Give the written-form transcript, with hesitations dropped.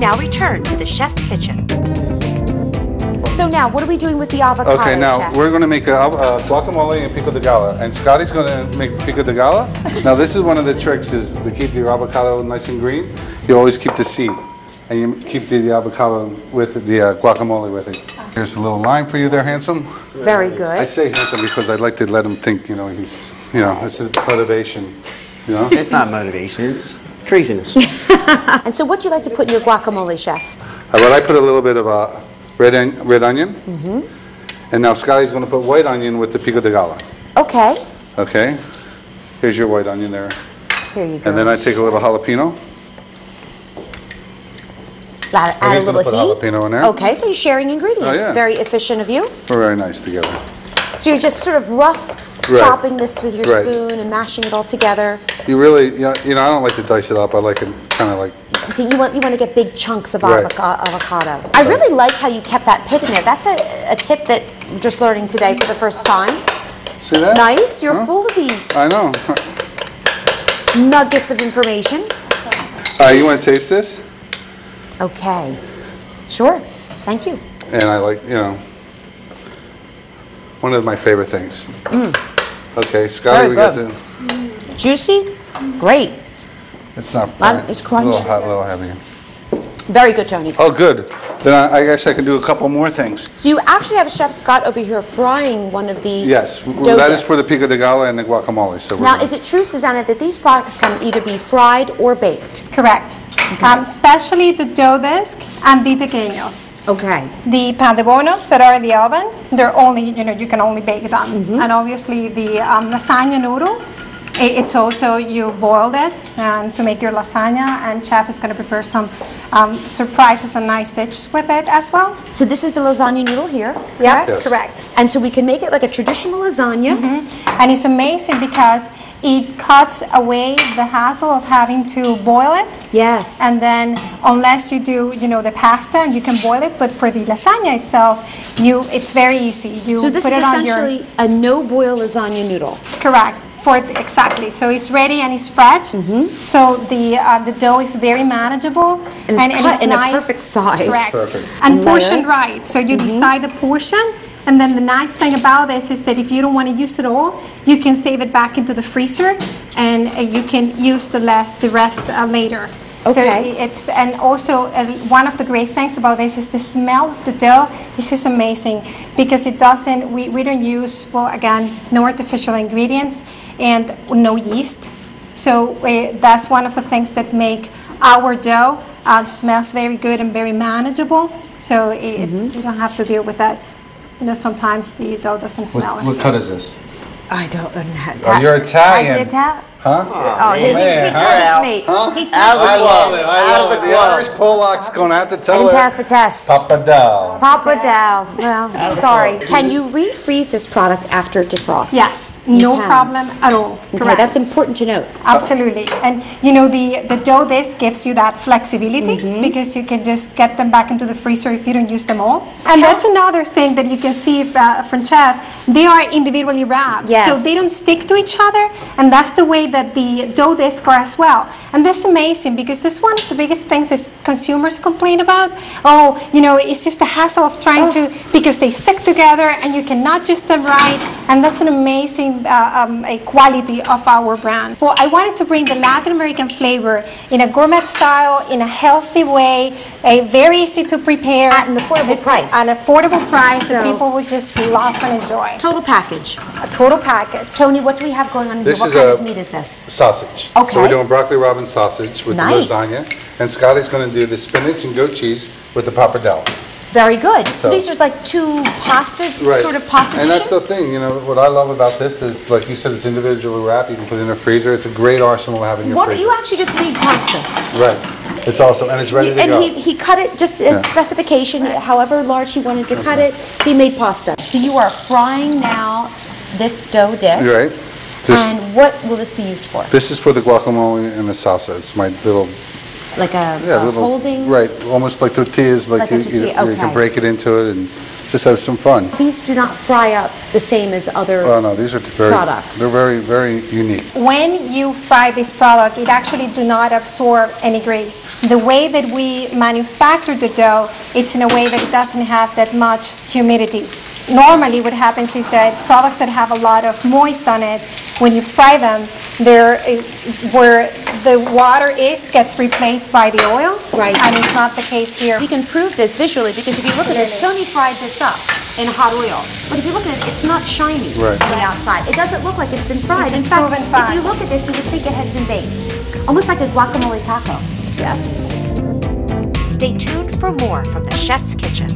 now return to the chef's kitchen. So now, what are we doing with the avocado, Okay, now chef? we're going to make a guacamole and pico de gallo, and Scotty's going to make the pico de gallo. Now this is one of the tricks, is to keep your avocado nice and green. You always keep the seed, and you keep the avocado with the guacamole with it. Here's a little lime for you there, handsome. Very good. I say handsome because I'd like to let him think, you know, he's, you know, it's his motivation, you know. It's not motivation, it's craziness. And so what do you like to put in your guacamole, chef? Well, I put a little bit of red onion, and now Scotty's going to put white onion with the pico de gallo. Okay. Okay, here's your white onion there. Here you go. And then I take a little jalapeno. Add a little put heat. jalapeno in there. Okay, so you're sharing ingredients. Oh, yeah. Very efficient of you. We're very nice together. So you're just sort of rough chopping this with your spoon and mashing it all together. You really, you know, I don't like to dice it up. I like it kind of like. So you want to get big chunks of avocado. I really like how you kept that pip in there. That's a tip that I'm just learning today for the first time. See that? Nice. You're full of these. I know. Nuggets of information. You want to taste this? Okay. Sure. Thank you. And I like, you know, one of my favorite things. Okay, Scotty, we got the. Juicy. Great. It's not fine. It's crunchy. A little hot, a little heavy. Very good, Tony. Oh, good. Then I guess I can do a couple more things. So you actually have Chef Scott over here frying one of the Yes, dough that is discs. for the pico de gallo and the guacamole. So Now, is it true, Susanna, that these products can either be fried or baked? Correct. Especially the dough disc and the pequeños. Okay. The pan de bonos that are in the oven, they're only, you know, you can only bake them. And obviously the lasagna noodle, it's also, you boiled it to make your lasagna, and chef is going to prepare some surprises and nice dishes with it as well. So this is the lasagna noodle here? Yeah, Yes. correct. And so we can make it like a traditional lasagna. And it's amazing because it cuts away the hassle of having to boil it. Yes. And then, unless you do, you know, the pasta, and you can boil it, but for the lasagna itself, it's very easy. You So this put is it on essentially a no-boil lasagna noodle. Correct. Exactly. So it's ready and it's fresh. So the dough is very manageable And it's cut it's in nice. a perfect size. Correct. Perfect. And portioned right. So you decide the portion. And then the nice thing about this is that if you don't want to use it all, you can save it back into the freezer, and you can use the rest later. Okay. So and also one of the great things about this is the smell of the dough is just amazing, because it doesn't, we don't use, well, again, no artificial ingredients and no yeast. So that's one of the things that make our dough smells very good and very manageable. So you don't have to deal with that. You know, sometimes the dough doesn't smell. What cut is this? I don't know. Oh, you're Italian. Oh, Huh? he tells me. He tells I me. love it. I love it. The Irish Polacks going to have to tell And he her. passed the test. Pappardelle. Pappardelle. Well, sorry. Can you refreeze this product after it defrosts? Yes, You no can. problem at all. Okay, Correct. that's important to note. Absolutely. And you know, the dough disc gives you that flexibility, because you can just get them back into the freezer if you don't use them all. And that's another thing that you can see from Chef. They are individually wrapped. Yes. So they don't stick to each other, and that's the way that the dough disc are as well. And that's amazing, because that's one of the biggest things that consumers complain about. Oh, you know, it's just the hassle of trying to, because they stick together and you cannot just them right. And that's an amazing a quality of our brand. Well, I wanted to bring the Latin American flavor in a gourmet style, in a healthy way, very easy to prepare. At an affordable price. At an affordable price that So- people would just love and enjoy. Total package. A total package. Tony, what do we have going on here? This What is kind a of meat is this? Sausage. Okay. So we're doing broccoli robin sausage with Nice. the lasagna. And Scotty's going to do the spinach and goat cheese with the pappardelle. Very good. So So- these are like two pasta, sort of pasta And that's the dishes? thing, you know, what I love about this is, like you said, it's individually wrapped. You can put it in a freezer. It's a great arsenal to have in your What, freezer. you actually just made pasta. Right. It's awesome, and it's ready to go. And he cut it just in specification, however large he wanted to cut it. He made pasta. So you are frying now this dough disc. You're right. And what will this be used for? This is for the guacamole and the salsa. It's my little, Like a little holding? right, almost like tortillas. Like a you tortilla, can okay. break it into it and just have some fun. These do not fry up the same as other Oh no, these are very, products. they're very, very unique. When you fry this product, it actually do not absorb any grease. The way that we manufacture the dough, it's in a way that it doesn't have that much humidity. Normally what happens is that products that have a lot of moist on it, when you fry them, where the water gets replaced by the oil. Right. And it's not the case here. You can prove this visually because if you look at it, Tony fried this up in hot oil. But if you look at it, it's not shiny Right. on the outside. It doesn't look like it's been fried. It's In fact, proven fried. if you look at this, you would think it has been baked. Almost like a guacamole taco. Yeah. Stay tuned for more from the chef's kitchen.